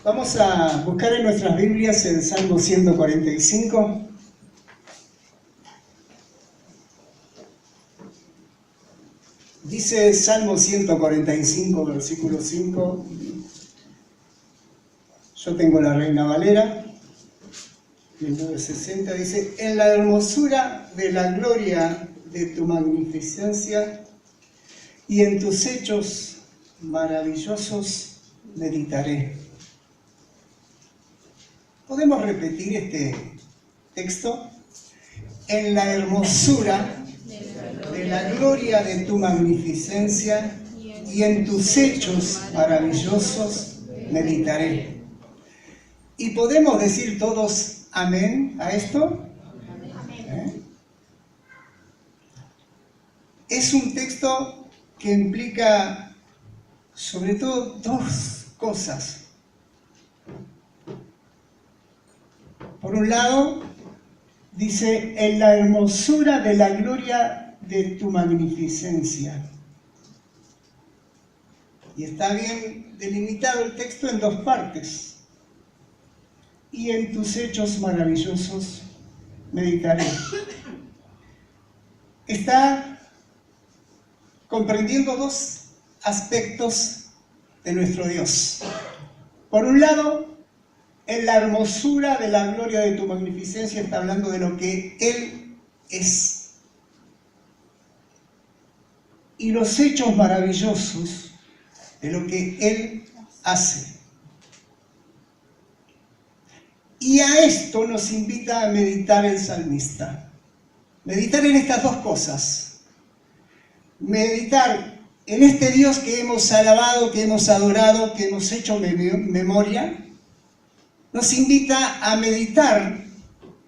Vamos a buscar en nuestras Biblias el Salmo 145. Dice Salmo 145, versículo 5. Yo tengo la Reina Valera, 1960, dice: en la hermosura de la gloria de tu magnificencia y en tus hechos maravillosos meditaré. ¿Podemos repetir este texto? En la hermosura de la gloria de tu magnificencia y en tus hechos maravillosos meditaré. ¿Y podemos decir todos amén a esto? Es un texto que implica sobre todo dos cosas. Por un lado, dice, en la hermosura de la gloria de tu magnificencia. Y está bien delimitado el texto en dos partes. Y en tus hechos maravillosos meditaré. Está comprendiendo dos aspectos de nuestro Dios. Por un lado, en la hermosura de la gloria de tu magnificencia está hablando de lo que Él es. Y los hechos maravillosos de lo que Él hace. Y a esto nos invita a meditar el salmista. Meditar en estas dos cosas. Meditar en este Dios que hemos alabado, que hemos adorado, que hemos hecho memoria. Nos invita a meditar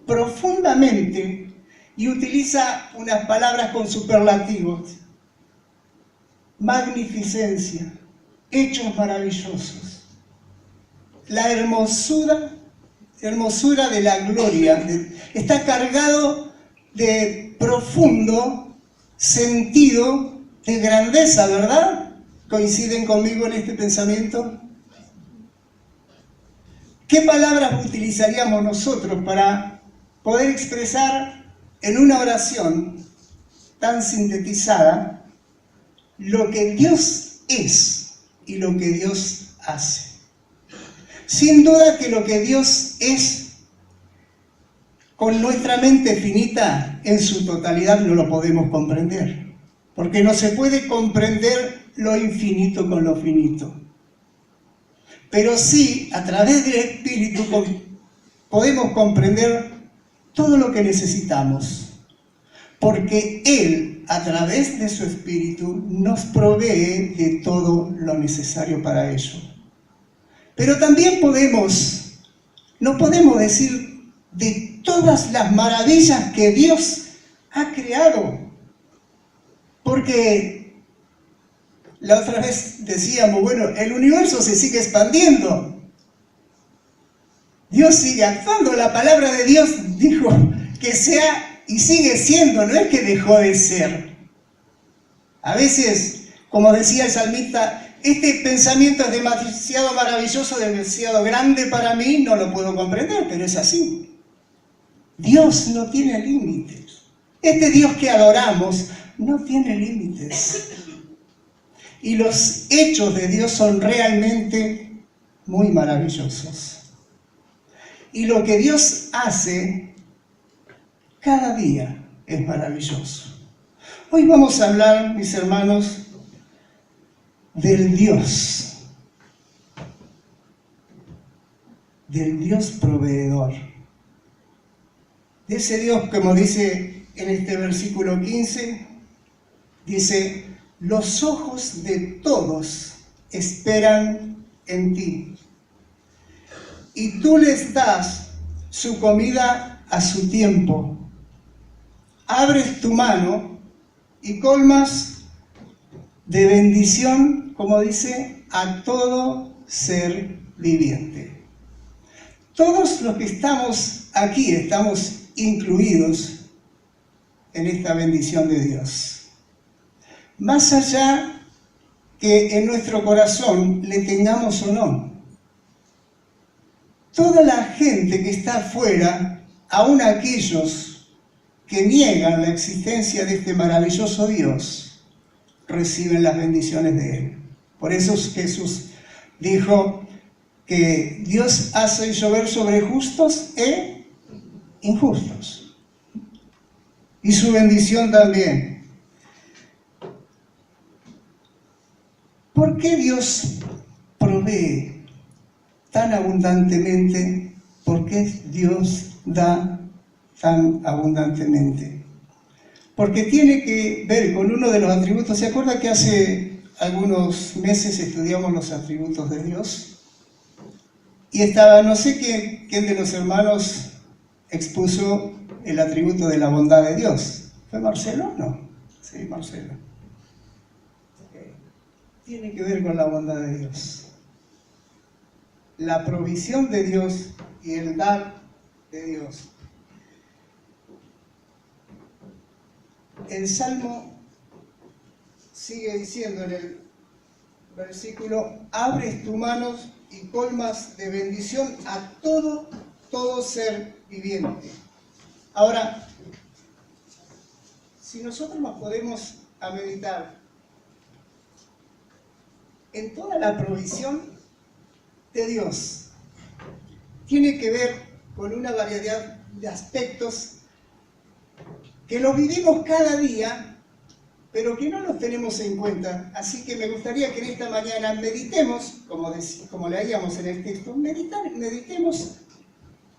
profundamente y utiliza unas palabras con superlativos. Magnificencia, hechos maravillosos. La hermosura de la gloria. Está cargado de profundo sentido de grandeza, ¿verdad? ¿Coinciden conmigo en este pensamiento? ¿Qué palabras utilizaríamos nosotros para poder expresar en una oración tan sintetizada lo que Dios es y lo que Dios hace? Sin duda que lo que Dios es, con nuestra mente finita, en su totalidad no lo podemos comprender. Porque no se puede comprender lo infinito con lo finito. Pero sí, a través del Espíritu, podemos comprender todo lo que necesitamos. Porque Él, a través de su Espíritu, nos provee de todo lo necesario para ello. Pero también no podemos decir de todas las maravillas que Dios ha creado. Porque la otra vez decíamos, bueno, el universo se sigue expandiendo. Dios sigue actuando. La palabra de Dios dijo que sea y sigue siendo, no es que dejó de ser. A veces, como decía el salmista, este pensamiento es demasiado maravilloso, demasiado grande para mí, no lo puedo comprender, pero es así. Dios no tiene límites. Este Dios que adoramos no tiene límites. Y los hechos de Dios son realmente muy maravillosos. Y lo que Dios hace cada día es maravilloso. Hoy vamos a hablar, mis hermanos, del Dios proveedor, de ese Dios, como dice en este versículo 15, dice, los ojos de todos esperan en ti, y tú les das su comida a su tiempo. Abres tu mano y colmas de bendición, como dice, a todo ser viviente. Todos los que estamos aquí estamos incluidos en esta bendición de Dios. Más allá que en nuestro corazón le tengamos o no. toda la gente que está afuera, aun aquellos que niegan la existencia de este maravilloso Dios, reciben las bendiciones de Él. Por eso Jesús dijo que Dios hace llover sobre justos e injustos. Y su bendición también. ¿Por qué Dios provee tan abundantemente? ¿Por qué Dios da tan abundantemente? Porque tiene que ver con uno de los atributos. ¿Se acuerda que hace algunos meses estudiamos los atributos de Dios? Y estaba, no sé quién de los hermanos expuso el atributo de la bondad de Dios. ¿Fue Marcelo? No. Sí, Marcelo. Okay. Tiene que ver con la bondad de Dios. La provisión de Dios y el dar de Dios. El Salmo sigue diciendo en el versículo: abres tus manos y colmas de bendición a todo ser viviente. Ahora, si nosotros nos podemos a meditar en toda la provisión de Dios, tiene que ver con una variedad de aspectos que los vivimos cada día, pero que no los tenemos en cuenta. Así que me gustaría que en esta mañana meditemos, como leíamos en el texto, meditemos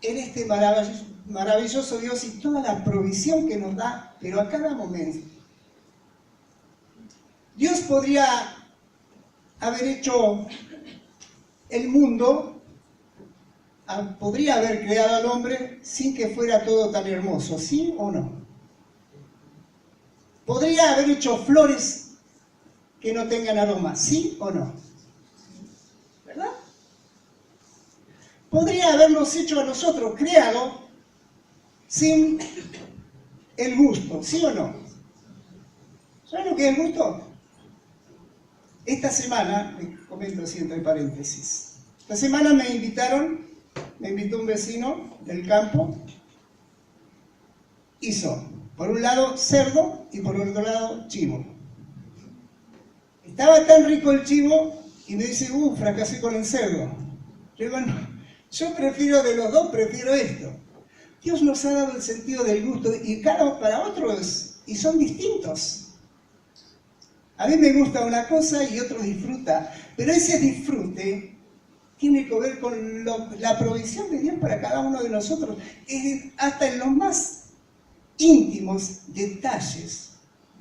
en este maravilloso Dios y toda la provisión que nos da, pero a cada momento. Dios podría haber hecho el mundo, podría haber creado al hombre sin que fuera todo tan hermoso, ¿sí o no? Podría haber hecho flores que no tengan aroma, ¿sí o no? ¿Verdad? Podría habernos hecho a nosotros, creado, sin el gusto, ¿sí o no? ¿Saben lo que es el gusto? Esta semana, les comento así entre paréntesis, esta semana me invitó un vecino del campo, hizo, por un lado, cerdo y por otro lado, chivo. Estaba tan rico el chivo y me dice, fracasé con el cerdo. Yo digo, no, yo prefiero de los dos, prefiero esto. Dios nos ha dado el sentido del gusto y para otros, y son distintos. A mí me gusta una cosa y otro disfruta, pero ese disfrute tiene que ver con la provisión de Dios para cada uno de nosotros. Hasta en los más íntimos detalles,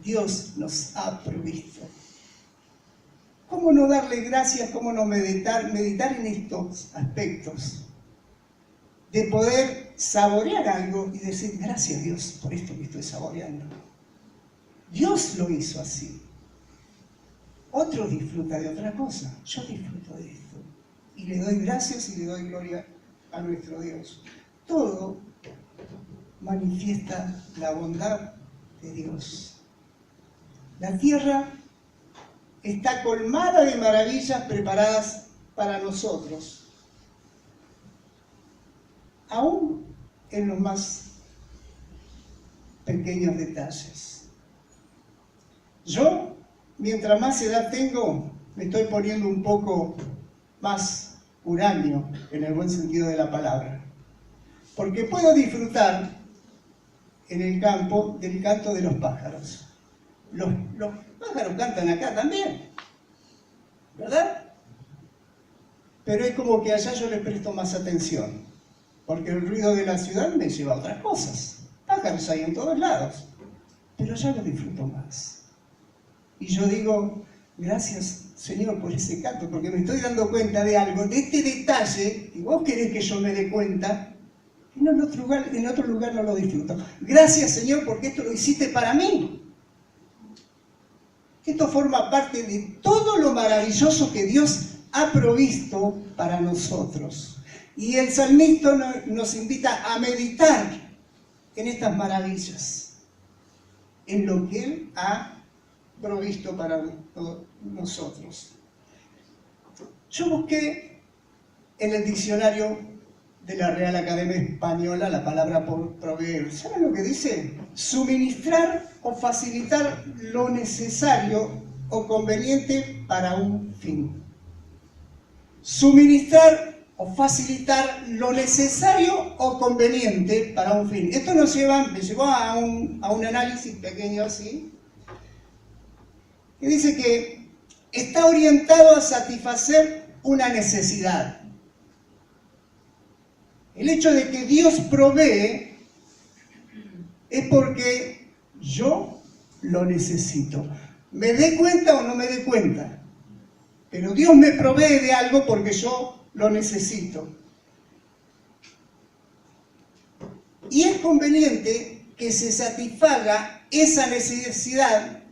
Dios nos ha provisto. ¿Cómo no darle gracias? ¿Cómo no meditar en estos aspectos? De poder saborear algo y decir, gracias Dios por esto que estoy saboreando. Dios lo hizo así. Otro disfruta de otra cosa. Yo disfruto de esto. Y le doy gracias y le doy gloria a nuestro Dios. Todo manifiesta la bondad de Dios. La tierra está colmada de maravillas preparadas para nosotros, aún en los más pequeños detalles. Yo, mientras más edad tengo, me estoy poniendo un poco más huraño, en el buen sentido de la palabra, porque puedo disfrutar en el campo del canto de los pájaros. Los pájaros cantan acá también, ¿verdad? Pero es como que allá yo les presto más atención, porque el ruido de la ciudad me lleva a otras cosas. Pájaros hay en todos lados, pero allá los disfruto más. Y yo digo, gracias Señor por ese canto, porque me estoy dando cuenta de algo, de este detalle, y vos querés que yo me dé cuenta, y en otro lugar no lo disfruto. Gracias Señor porque esto lo hiciste para mí. Esto forma parte de todo lo maravilloso que Dios ha provisto para nosotros. Y el salmista nos invita a meditar en estas maravillas, en lo que Él ha provisto para nosotros. Yo busqué en el diccionario de la Real Academia Española la palabra proveer. ¿Saben lo que dice? Suministrar o facilitar lo necesario o conveniente para un fin. Suministrar o facilitar lo necesario o conveniente para un fin. Esto me llevó a un análisis pequeño así, que dice que está orientado a satisfacer una necesidad. El hecho de que Dios provee es porque yo lo necesito. Me dé cuenta o no me dé cuenta, pero Dios me provee de algo porque yo lo necesito. Y es conveniente que se satisfaga esa necesidad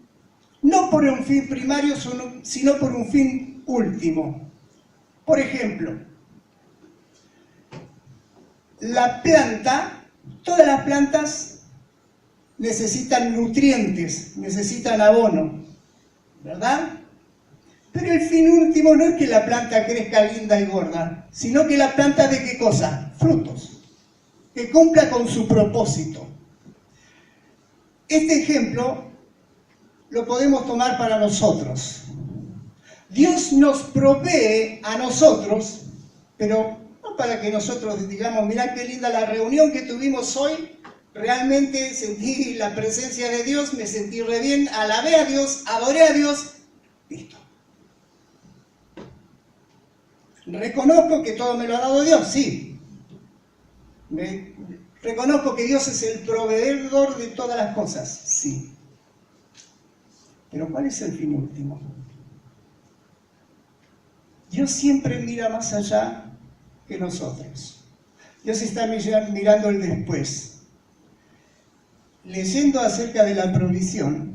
no por un fin primario, sino por un fin último. Por ejemplo, la planta, todas las plantas necesitan nutrientes, necesitan abono, ¿verdad? Pero el fin último no es que la planta crezca linda y gorda, sino que la planta ¿de qué cosa? Frutos, que cumpla con su propósito. Este ejemplo lo podemos tomar para nosotros. Dios nos provee a nosotros, pero no para que nosotros digamos, mirá qué linda la reunión que tuvimos hoy, realmente sentí la presencia de Dios, me sentí re bien, alabé a Dios, adoré a Dios, listo. Reconozco que todo me lo ha dado Dios, sí. Reconozco que Dios es el proveedor de todas las cosas, sí. Pero ¿cuál es el fin último? Dios siempre mira más allá que nosotros. Dios está mirando el después. Leyendo acerca de la provisión,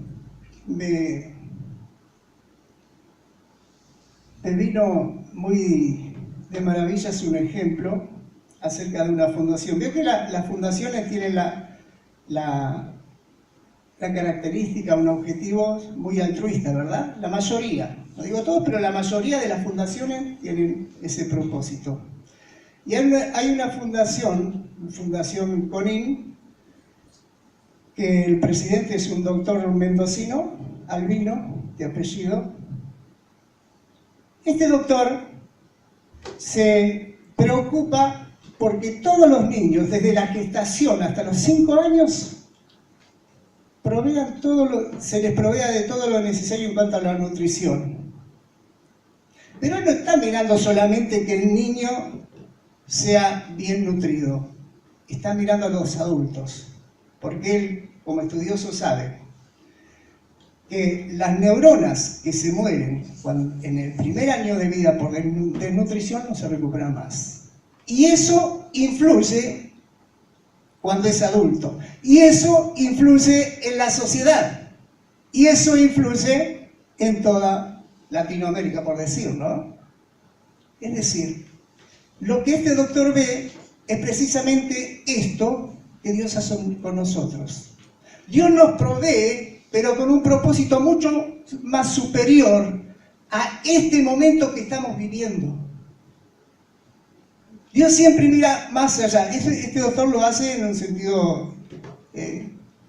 me vino muy de maravillas un ejemplo acerca de una fundación. Veo que las fundaciones tienen la característica, un objetivo muy altruista, ¿verdad? La mayoría, no digo todos, pero la mayoría de las fundaciones tienen ese propósito. Y hay una Fundación CONIN, que el presidente es un doctor mendocino, albino, de apellido. Este doctor se preocupa porque todos los niños, desde la gestación hasta los 5 años, se les provea de todo lo necesario en cuanto a la nutrición. Pero él no está mirando solamente que el niño sea bien nutrido, está mirando a los adultos, porque él, como estudioso, sabe que las neuronas que se mueren en el primer año de vida por desnutrición no se recuperan más. Y eso influye cuando es adulto. Y eso influye en la sociedad. Y eso influye en toda Latinoamérica, por decirlo. Es decir, lo que este doctor ve es precisamente esto que Dios hace con nosotros. Dios nos provee, pero con un propósito mucho más superior a este momento que estamos viviendo. Dios siempre mira más allá. Este doctor lo hace en un sentido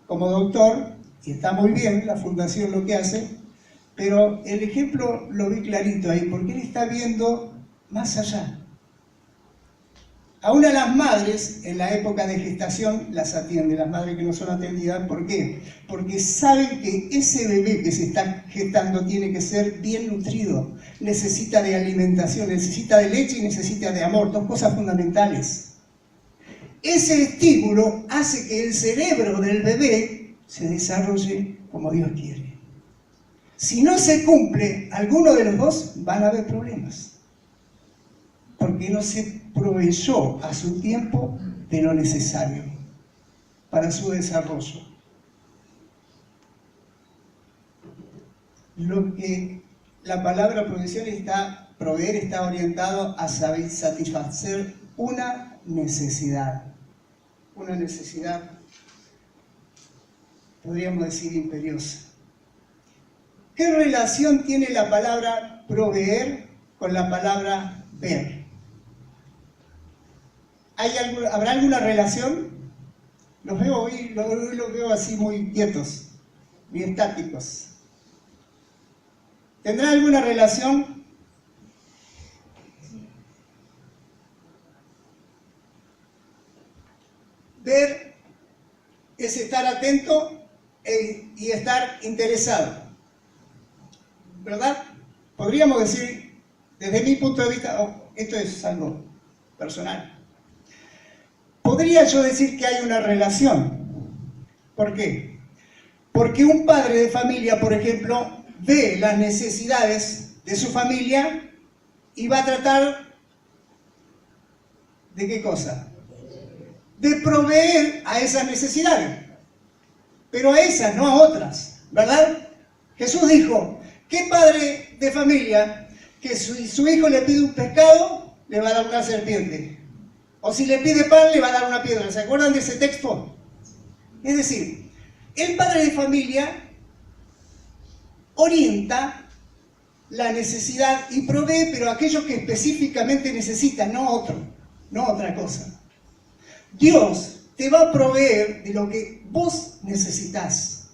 como doctor, y está muy bien la fundación lo que hace, pero el ejemplo lo vi clarito ahí, porque él está viendo más allá. Aún a las madres, en la época de gestación, las atiende, las madres que no son atendidas. ¿Por qué? Porque saben que ese bebé que se está gestando tiene que ser bien nutrido, necesita de alimentación, necesita de leche y necesita de amor, dos cosas fundamentales. Ese estímulo hace que el cerebro del bebé se desarrolle como Dios quiere. Si no se cumple alguno de los dos, van a haber problemas. Porque no se proveyó a su tiempo de lo necesario para su desarrollo. Lo que la palabra provisión proveer está orientado a satisfacer una necesidad. Una necesidad, podríamos decir, imperiosa. ¿Qué relación tiene la palabra proveer con la palabra ver? ¿Habrá alguna relación? Los veo hoy, los veo así muy quietos, muy estáticos. ¿Tendrá alguna relación? Ver es estar atento y estar interesado, ¿verdad? Podríamos decir, desde mi punto de vista, esto es algo personal, podría yo decir que hay una relación. ¿Por qué? Porque un padre de familia, por ejemplo, ve las necesidades de su familia y va a tratar ¿de qué cosa? De proveer a esas necesidades, pero a esas, no a otras, ¿verdad? Jesús dijo, ¿qué padre de familia que si su hijo le pide un pescado, le va a dar una serpiente? O si le pide pan, le va a dar una piedra. ¿Se acuerdan de ese texto? Es decir, el padre de familia orienta la necesidad y provee, pero aquello que específicamente necesita, no otro, no otra cosa. Dios te va a proveer de lo que vos necesitas.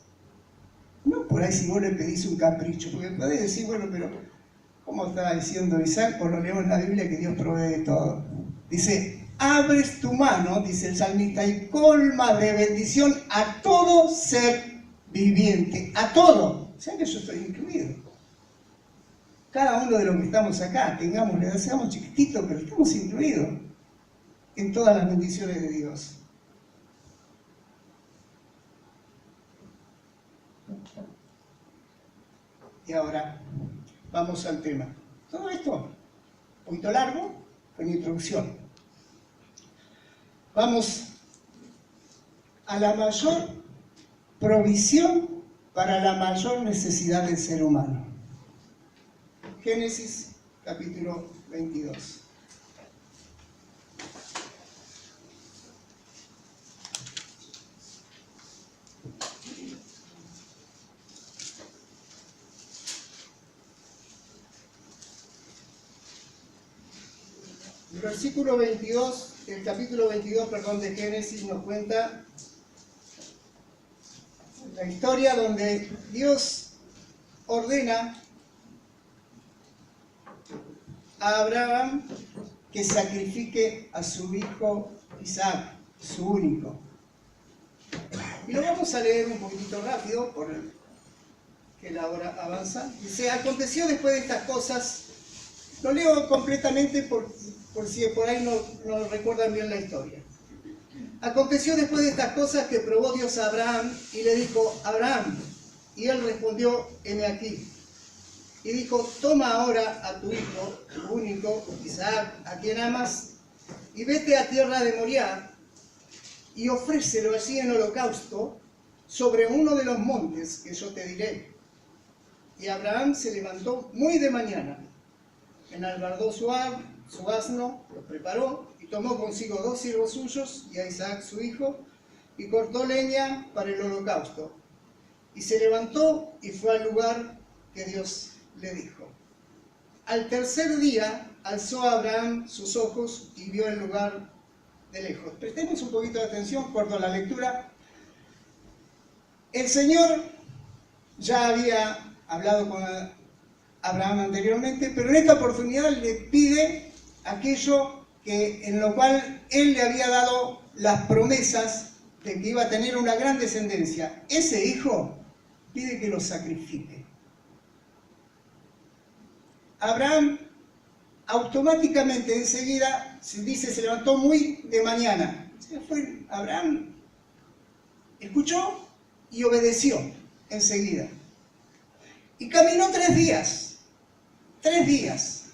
No por ahí si vos le pedís un capricho, porque podés decir, bueno, pero ¿cómo estaba diciendo Isaac? O lo leemos en la Biblia que Dios provee de todo. Dice, abres tu mano, dice el salmista, y colma de bendición a todo ser viviente, a todo. O sea que yo estoy incluido. Cada uno de los que estamos acá, tengámosle, seamos chiquititos, pero estamos incluidos en todas las bendiciones de Dios. Y ahora, vamos al tema. Todo esto, un poquito largo, fue una introducción. Vamos a la mayor provisión para la mayor necesidad del ser humano. Génesis capítulo 22. El versículo 22, el capítulo 22, perdón, de Génesis nos cuenta la historia donde Dios ordena a Abraham que sacrifique a su hijo Isaac, su único. Y lo vamos a leer un poquitito rápido, porque la hora avanza. Dice, aconteció después de estas cosas, lo leo completamente por si por ahí no recuerdan bien la historia. Aconteció después de estas cosas que probó Dios a Abraham y le dijo, Abraham, y él respondió, heme aquí. Y dijo, toma ahora a tu hijo, tu único, Isaac, a quien amas, y vete a tierra de Moriah, y ofrécelo allí en holocausto sobre uno de los montes que yo te diré. Y Abraham se levantó muy de mañana, enalbardó su asno, lo preparó, y tomó consigo 2 siervos suyos, y a Isaac su hijo, y cortó leña para el holocausto. Y se levantó y fue al lugar que Dios le dijo. Al tercer día alzó Abraham sus ojos y vio el lugar de lejos. Prestemos un poquito de atención, corto la lectura. El Señor ya había hablado con Abraham anteriormente, pero en esta oportunidad le pide aquello en lo cual Él le había dado las promesas de que iba a tener una gran descendencia. Ese hijo pide que lo sacrifique. Abraham automáticamente enseguida, se dice, se levantó muy de mañana. Abraham escuchó y obedeció enseguida. Y caminó 3 días. 3 días.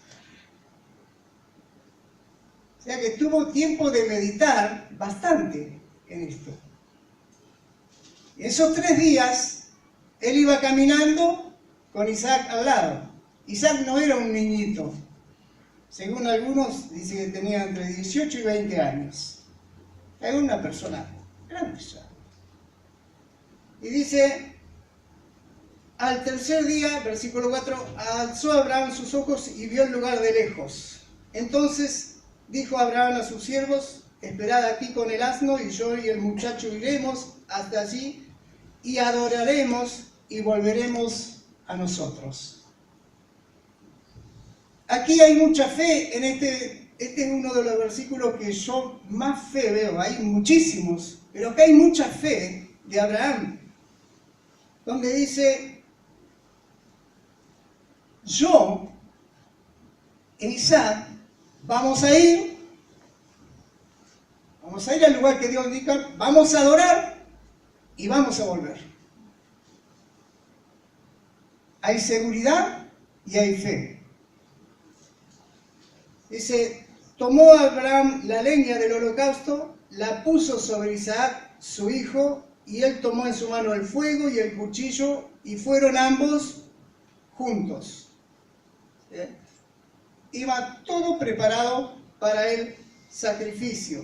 O sea que tuvo tiempo de meditar bastante en esto. Esos 3 días, él iba caminando con Isaac al lado. Isaac no era un niñito. Según algunos, dice que tenía entre 18 y 20 años. Era una persona grande ya. Y dice, al tercer día, versículo 4, alzó Abraham sus ojos y vio el lugar de lejos. Entonces dijo Abraham a sus siervos, esperad aquí con el asno y yo y el muchacho iremos hasta allí y adoraremos y volveremos a nosotros. Aquí hay mucha fe en este es uno de los versículos que yo más fe veo, hay muchísimos, pero acá hay mucha fe de Abraham, donde dice, yo e Isaac vamos a ir al lugar que Dios indica, vamos a adorar y vamos a volver. Hay seguridad y hay fe. Dice, tomó Abraham la leña del holocausto, la puso sobre Isaac, su hijo, y él tomó en su mano el fuego y el cuchillo, y fueron ambos juntos. Iba todo preparado para el sacrificio.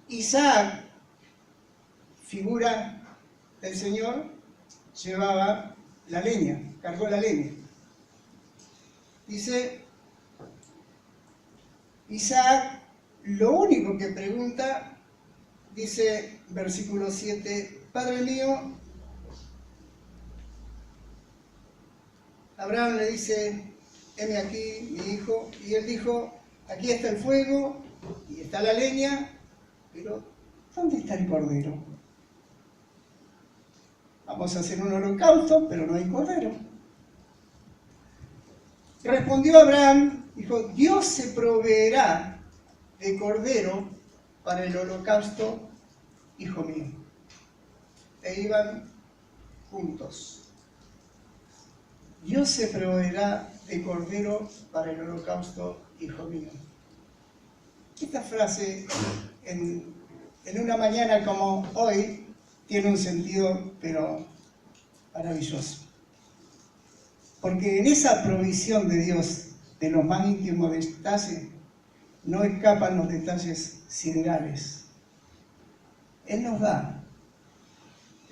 Isaac, figura del Señor, llevaba la leña, cargó la leña. Dice, Isaac, lo único que pregunta, dice versículo 7, Padre mío, Abraham le dice, heme aquí, mi hijo, y él dijo, aquí está el fuego y está la leña, pero ¿dónde está el cordero? Vamos a hacer un holocausto, pero no hay cordero. Respondió Abraham, dijo, Dios se proveerá de cordero para el holocausto, hijo mío. E iban juntos. Dios se proveerá de cordero para el holocausto, hijo mío. Esta frase, en una mañana como hoy, tiene un sentido, pero maravilloso. Porque en esa provisión de Dios, de los más íntimos detalles, no escapan los detalles siderales. Él nos da,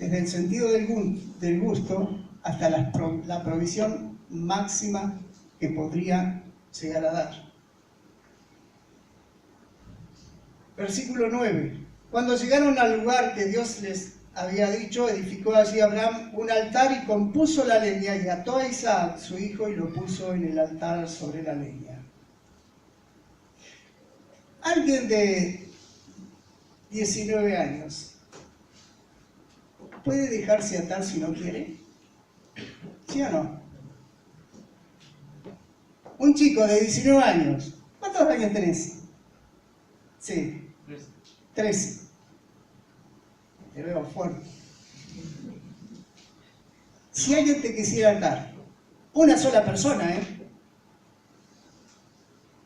desde el sentido del gusto, hasta la provisión máxima que podría llegar a dar. Versículo 9. Cuando llegaron al lugar que Dios les había dicho, edificó allí Abraham un altar y compuso la leña y ató a Isaac, su hijo, y lo puso en el altar sobre la leña. Alguien de 19 años, ¿puede dejarse atar si no quiere? ¿Sí o no? Un chico de 19 años, ¿cuántos años tenés? Sí, 13. Te veo fuerte. Si alguien te quisiera atar, una sola persona,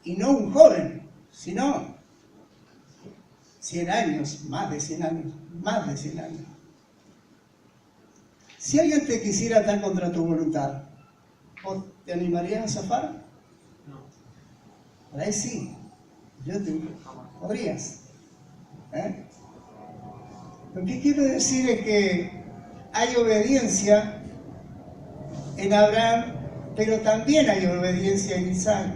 y no un joven, sino 100 años, más de 100 años, más de 100 años. Si alguien te quisiera atar contra tu voluntad, ¿vos te animarías a zafar? No. Por ahí sí. ¿Podrías? Lo que quiero decir es que hay obediencia en Abraham, pero también hay obediencia en Isaac.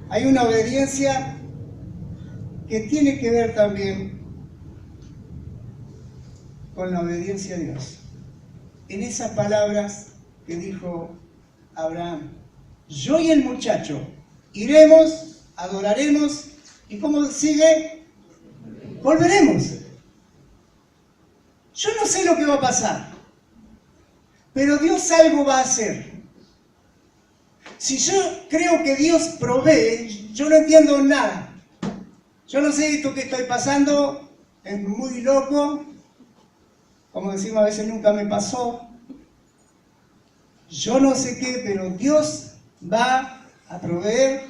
Hay una obediencia que tiene que ver también con la obediencia a Dios. En esas palabras que dijo Abraham, yo y el muchacho iremos, adoraremos, ¿y cómo sigue? Volveremos. Yo no sé lo que va a pasar, pero Dios algo va a hacer. Si yo creo que Dios provee, yo no entiendo nada. Yo no sé esto que estoy pasando, es muy loco, como decimos a veces nunca me pasó. Yo no sé qué, pero Dios va a proveer,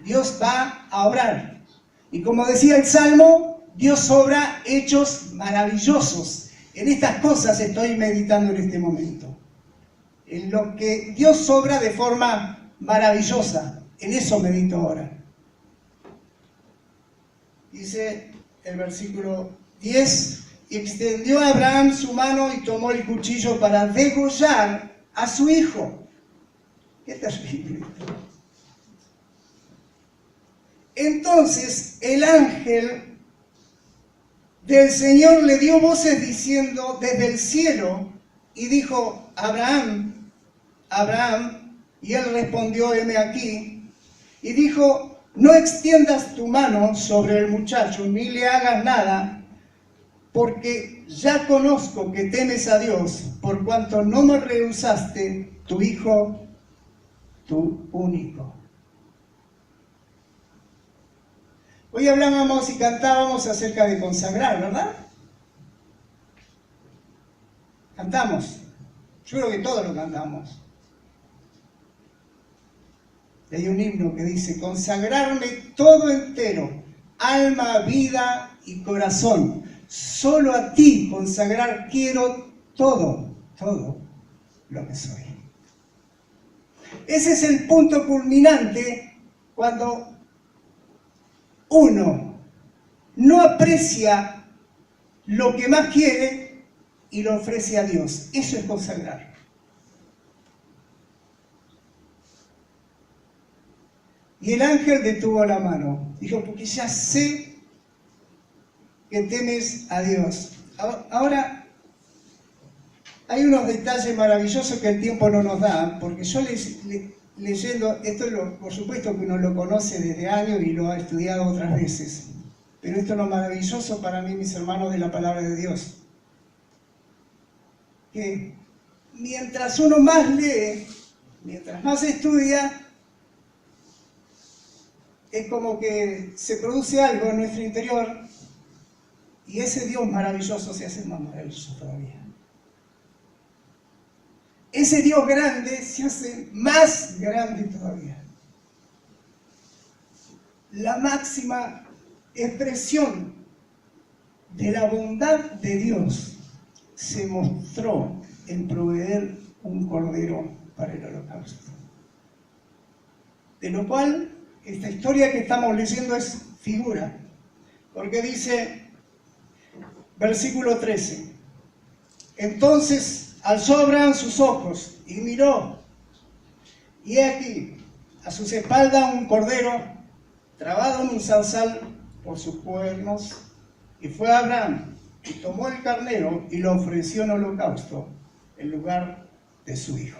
Dios va a obrar. Y como decía el Salmo, Dios obra hechos maravillosos. En estas cosas estoy meditando en este momento. En lo que Dios obra de forma maravillosa, en eso medito ahora. Dice el versículo 10, y extendió a Abraham su mano y tomó el cuchillo para degollar a su hijo. Qué terrible. Entonces el ángel del Señor le dio voces diciendo desde el cielo y dijo, Abraham, Abraham, y él respondió, heme aquí, y dijo, no extiendas tu mano sobre el muchacho ni le hagas nada, porque ya conozco que temes a Dios, por cuanto no me rehusaste tu hijo, tu único. Hoy hablábamos y cantábamos acerca de consagrar, ¿verdad? Cantamos. Yo creo que todos lo cantamos. Hay un himno que dice, consagrarme todo entero, alma, vida y corazón. Solo a ti consagrar quiero todo, todo lo que soy. Ese es el punto culminante cuando uno no aprecia lo que más quiere y lo ofrece a Dios. Eso es consagrar. Y el ángel detuvo la mano. Dijo, porque ya sé que temes a Dios. Ahora, hay unos detalles maravillosos que el tiempo no nos da, porque yo leyendo, esto por supuesto que uno lo conoce desde años y lo ha estudiado otras veces, pero esto es lo maravilloso para mí, mis hermanos, de la palabra de Dios. Que mientras uno más lee, mientras más estudia, es como que se produce algo en nuestro interior y ese Dios maravilloso se hace más maravilloso todavía. Ese Dios grande se hace más grande todavía. La máxima expresión de la bondad de Dios se mostró en proveer un cordero para el holocausto. De lo cual, esta historia que estamos leyendo es figura, porque dice, versículo 13, entonces alzó Abraham sus ojos y miró, y he aquí, a sus espaldas un cordero, trabado en un zarzal por sus cuernos, y fue Abraham, y tomó el carnero y lo ofreció en holocausto, en lugar de su hijo.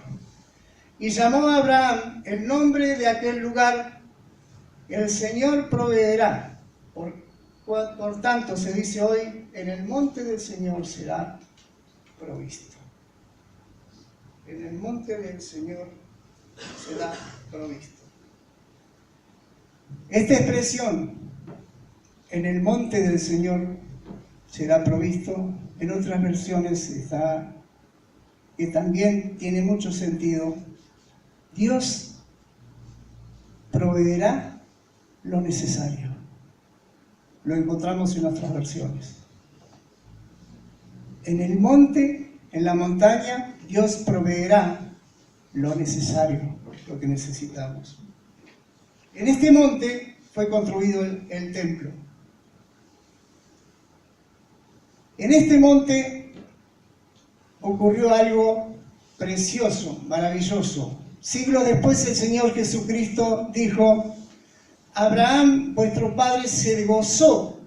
Y llamó a Abraham el nombre de aquel lugar, el Señor proveerá. Por tanto, se dice hoy, en el monte del Señor será provisto. En el monte del Señor será provisto. Esta expresión, en el monte del Señor será provisto, en otras versiones está, que también tiene mucho sentido, Dios proveerá lo necesario. Lo encontramos en otras versiones. En el monte, en la montaña, Dios proveerá lo necesario, lo que necesitamos. En este monte fue construido el templo. En este monte ocurrió algo precioso, maravilloso. Siglos después el Señor Jesucristo dijo, Abraham, vuestro padre, se gozó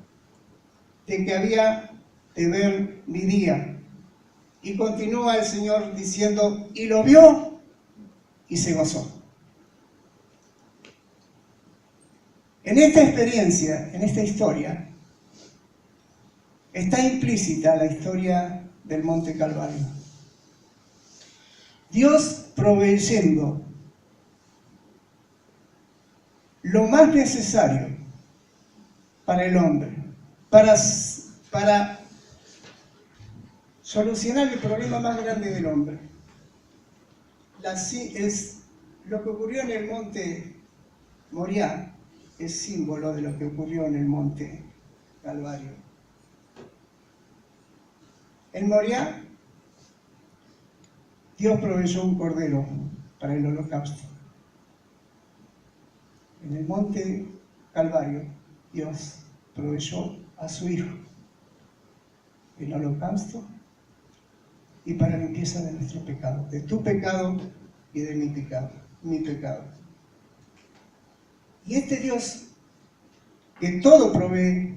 de que había de ver mi día. Y continúa el Señor diciendo, y lo vio y se gozó. En esta experiencia, en esta historia, está implícita la historia del Monte Calvario. Dios proveyendo lo más necesario para el hombre, para solucionar el problema más grande del hombre. Lo que ocurrió en el monte Moriah es símbolo de lo que ocurrió en el monte Calvario. En Moriah, Dios proveyó un cordero para el holocausto. En el monte Calvario, Dios proveyó a su Hijo el holocausto y para la limpieza de nuestro pecado, de tu pecado y de mi pecado. Y este Dios que todo provee.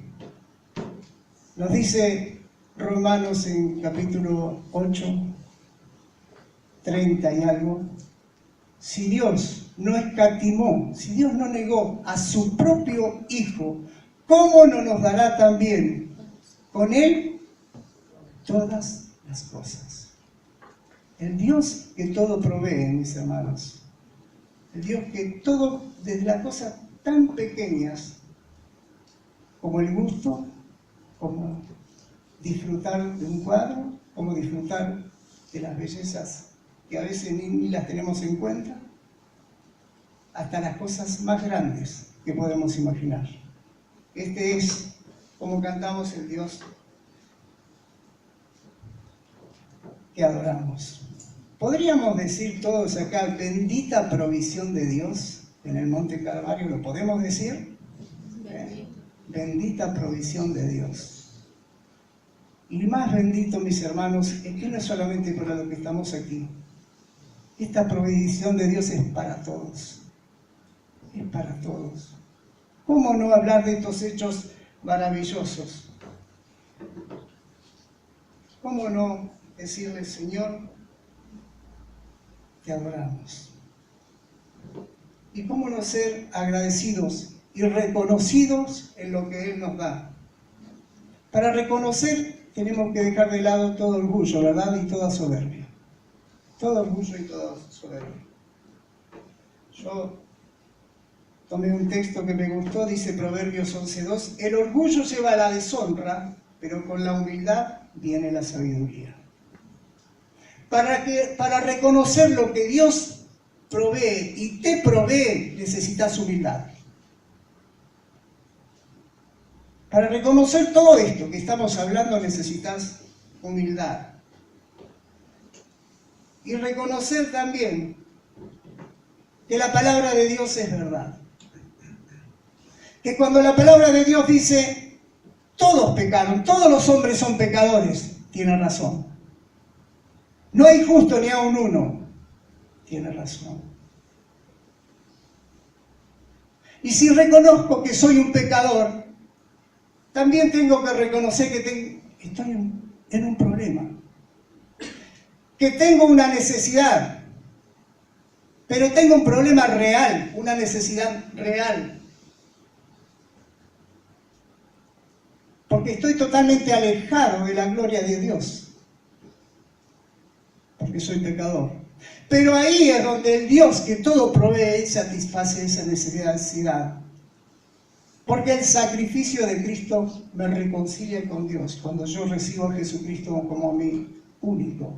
Nos dice Romanos en capítulo 8, 30 y algo, si Dios no escatimó, si Dios no negó a su propio Hijo, ¿cómo no nos dará también con Él todas las cosas? El Dios que todo provee, mis hermanos. El Dios que todo, desde las cosas tan pequeñas, como el gusto, como disfrutar de un cuadro, como disfrutar de las bellezas que a veces ni las tenemos en cuenta, hasta las cosas más grandes que podemos imaginar. Este es, como cantamos, el Dios que adoramos. ¿Podríamos decir todos acá, bendita provisión de Dios en el Monte Calvario? ¿Lo podemos decir? Bendita provisión de Dios. Y más bendito, mis hermanos, es que no es solamente para los que estamos aquí. Esta provisión de Dios es para todos. Es para todos. ¿Cómo no hablar de estos hechos maravillosos? ¿Cómo no decirle, Señor, te adoramos? ¿Y cómo no ser agradecidos y reconocidos en lo que Él nos da? Para reconocer tenemos que dejar de lado todo orgullo, ¿verdad? Y toda soberbia. Todo orgullo y toda soberbia. Yo tomé un texto que me gustó, dice Proverbios 11:2, el orgullo lleva a la deshonra, pero con la humildad viene la sabiduría. Para reconocer lo que Dios provee y te provee, necesitas humildad. Para reconocer todo esto que estamos hablando, necesitas humildad. Y reconocer también que la palabra de Dios es verdad. Que cuando la palabra de Dios dice, todos pecaron, todos los hombres son pecadores, tiene razón. No hay justo ni aun uno, tiene razón. Y si reconozco que soy un pecador, también tengo que reconocer que estoy en un problema, que tengo una necesidad, pero tengo un problema real, una necesidad real. Porque estoy totalmente alejado de la gloria de Dios, porque soy pecador. Pero ahí es donde el Dios que todo provee satisface esa necesidad. Porque el sacrificio de Cristo me reconcilia con Dios cuando yo recibo a Jesucristo como mi único.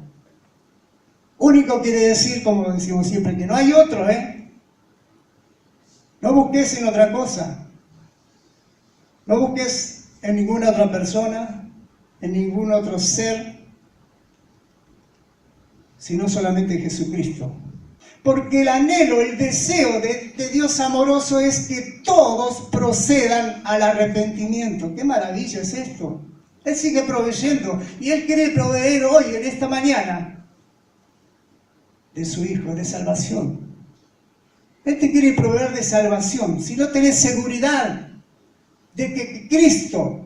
Único quiere decir, como decimos siempre, que no hay otro, No busques en otra cosa. No busques en ninguna otra persona, en ningún otro ser, sino solamente Jesucristo. Porque el anhelo, el deseo de Dios amoroso es que todos procedan al arrepentimiento. ¡Qué maravilla es esto! Él sigue proveyendo y Él quiere proveer hoy, en esta mañana, de su Hijo, de salvación. Él te quiere proveer de salvación. Si no tenés seguridad de que Cristo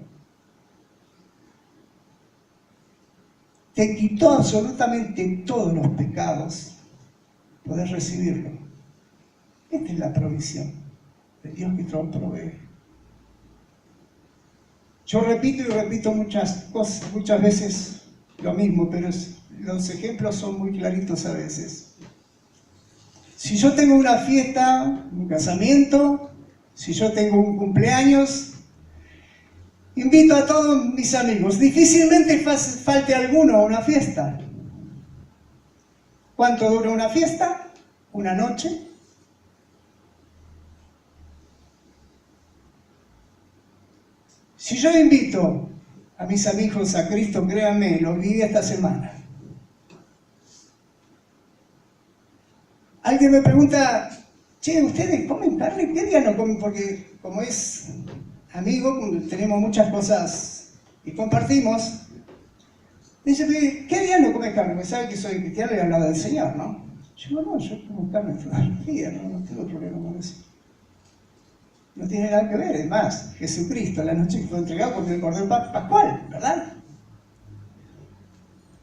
te quitó absolutamente todos los pecados, podés recibirlo. Esta es la provisión de Dios que todo provee. Yo repito y repito muchas cosas, muchas veces lo mismo, pero los ejemplos son muy claritos a veces. Si yo tengo una fiesta, un casamiento, si yo tengo un cumpleaños, invito a todos mis amigos. Difícilmente falte alguno a una fiesta. ¿Cuánto dura una fiesta? ¿Una noche? Si yo invito a mis amigos a Cristo, créanme, lo viví esta semana. Alguien me pregunta, che, ¿ustedes comen carne? ¿Qué día no comen? Porque como es amigo, tenemos muchas cosas y compartimos. Dice, ¿qué día no comes carne? Porque sabe que soy cristiano y hablaba del Señor, ¿no? Yo digo, no, yo como carne todos los días, no tengo problema con eso. No tiene nada que ver, es más, Jesucristo, la noche que fue entregado porque el Cordero Pascual, ¿verdad?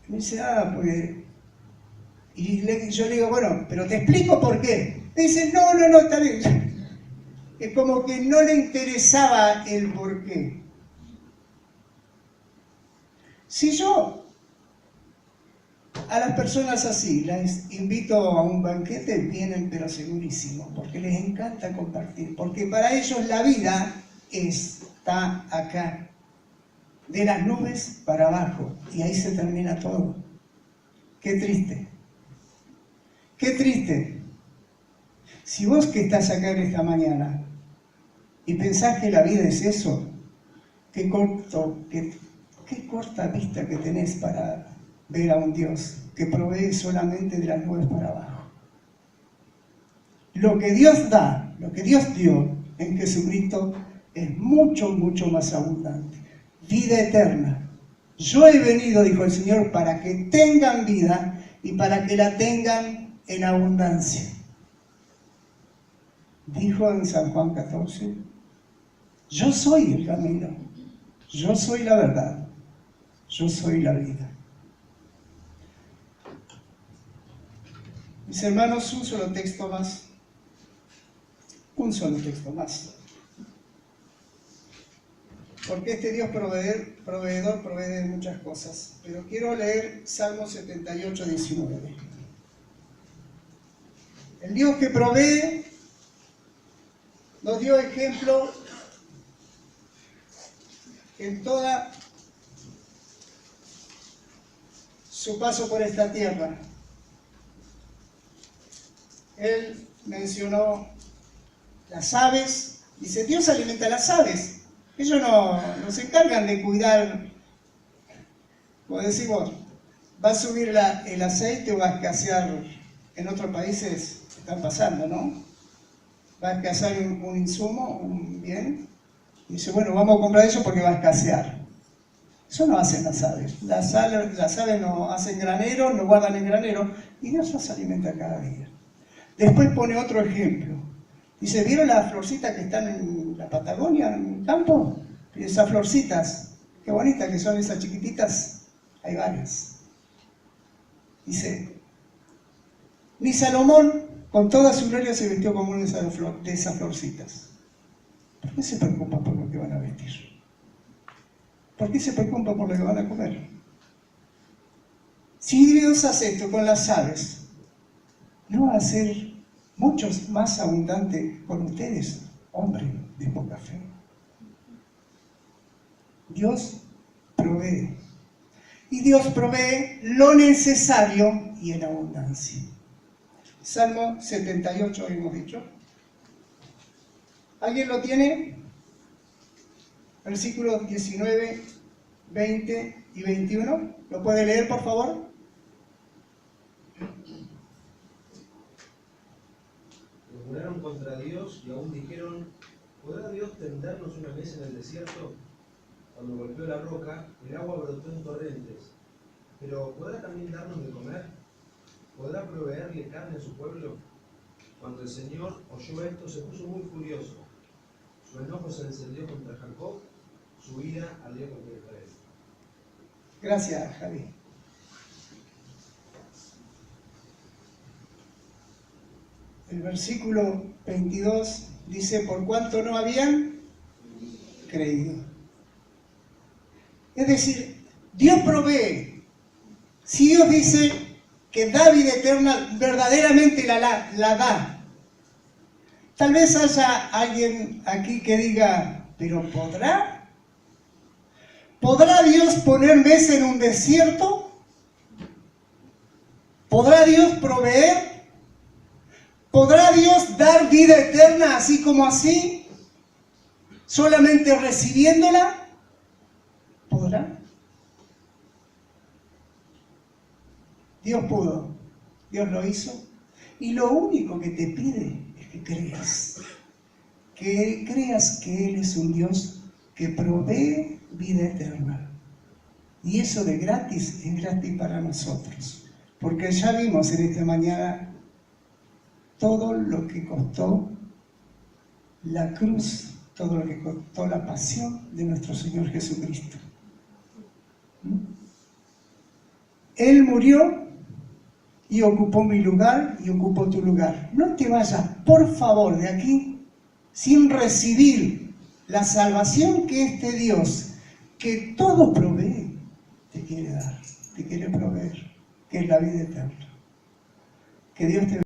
Y me dice, pues... Y yo le digo, bueno, pero te explico por qué. Me dice, no, está bien. Es como que no le interesaba el por qué. Si yo a las personas así las invito a un banquete, vienen pero segurísimo, porque les encanta compartir, porque para ellos la vida está acá, de las nubes para abajo, y ahí se termina todo. Qué triste. Qué triste. Si vos que estás acá en esta mañana y pensás que la vida es eso, qué corta vista que tenés para ver a un Dios que provee solamente de las nubes para abajo. Lo que Dios da, lo que Dios dio en Jesucristo es mucho, mucho más abundante. Vida eterna. Yo he venido, dijo el Señor, para que tengan vida y para que la tengan en abundancia. Dijo en San Juan 14, yo soy el camino, yo soy la verdad, yo soy la vida. Mis hermanos, un solo texto más. Porque este Dios proveedor provee de muchas cosas. Pero quiero leer Salmo 78, 19. El Dios que provee nos dio ejemplo en toda su paso por esta tierra. Él mencionó las aves, dice, Dios alimenta a las aves. Ellos no se encargan de cuidar, como decimos, va a subir el aceite o va a escasear, en otros países están pasando, ¿no? Va a escasear un insumo, un bien, y dice, bueno, vamos a comprar eso porque va a escasear. Eso no hacen las aves. Las aves no hacen granero, no guardan en granero, y Dios las alimenta cada día. Después pone otro ejemplo. Dice, ¿vieron las florcitas que están en la Patagonia, en el campo? Y esas florcitas, qué bonitas que son esas chiquititas, hay varias. Dice, ni Salomón, con toda su gloria, se vistió como una de esas florcitas. ¿Por qué se preocupa por lo que van a vestir? ¿Por qué se preocupa por lo que van a comer? Si Dios hace esto con las aves, ¿no va a ser mucho más abundante con ustedes, hombre de poca fe? Dios provee. Y Dios provee lo necesario y en abundancia. Salmo 78, hemos dicho. ¿Alguien lo tiene? Versículos 19, 20 y 21. ¿Lo puede leer, por favor? Murmuraron contra Dios y aún dijeron, ¿podrá Dios tendernos una mesa en el desierto? Cuando golpeó la roca, el agua brotó en torrentes. Pero ¿podrá también darnos de comer? ¿Podrá proveerle carne a su pueblo? Cuando el Señor oyó esto, se puso muy furioso. Su enojo se encendió contra Jacob, su ira ardió contra Israel. Gracias, Javi. El versículo 22 dice, por cuanto no habían creído. Es decir, Dios provee. Si Dios dice que da vida eterna, verdaderamente la da. Tal vez haya alguien aquí que diga, ¿pero podrá? ¿Podrá Dios poner mesa en un desierto? ¿Podrá Dios proveer? ¿Podrá Dios dar vida eterna así como así? ¿Solamente recibiéndola? ¿Podrá? Dios pudo, Dios lo hizo. Y lo único que te pide es que creas. Que creas que Él es un Dios que provee vida eterna. Y eso de gratis es gratis para nosotros. Porque ya vimos en esta mañana todo lo que costó la cruz, todo lo que costó la pasión de nuestro Señor Jesucristo. Él murió y ocupó mi lugar y ocupó tu lugar. No te vayas, por favor, de aquí sin recibir la salvación que este Dios, que todo provee, te quiere dar, te quiere proveer, que es la vida eterna. Que Dios te bendiga.